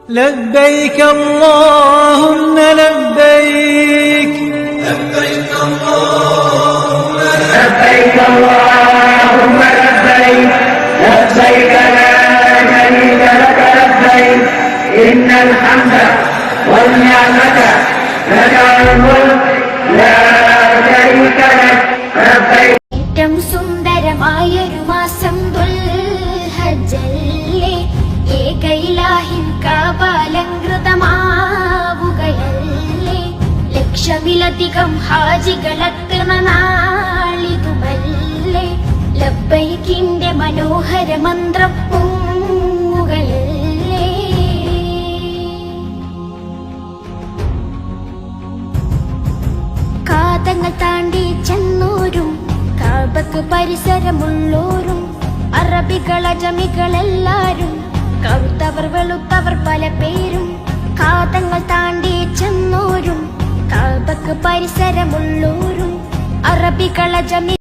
لبيك اللهم لبيك لبيك اللهم لبيك اللهم لبيك لبيك لا شريك لك لبيك إن الحمد والنعمة لك الملك لا شريك لك لبيك ഏറ്റവും സുന്ദരമായൊരു മാസം ദുൽഹജ്ജല്ലേ ഏകൈലാഹിൻ കാബാലങ്കൃതമാവുകയല്ലേ ലക്ഷമിലധികം ഹാജികളെത്തുന്ന നാളിതുമല്ലേ ലബ്ബൈക്കിന്റെ മനോഹര മന്ത്രം പൊങ്ങുകയല്ലേ കാതങ്ങൾ താണ്ടി ചെന്നോരും കാബക്ക് പരിസരമുള്ളോരും അറബികൾ അജമികളെല്ലാരും കറുത്തവർ വെളുത്തവർ പല പേരും കാതങ്ങൾ താണ്ടി ചെന്നോരും കാബക്ക് പരിസരമുള്ളോരും അറബികൾ അജമി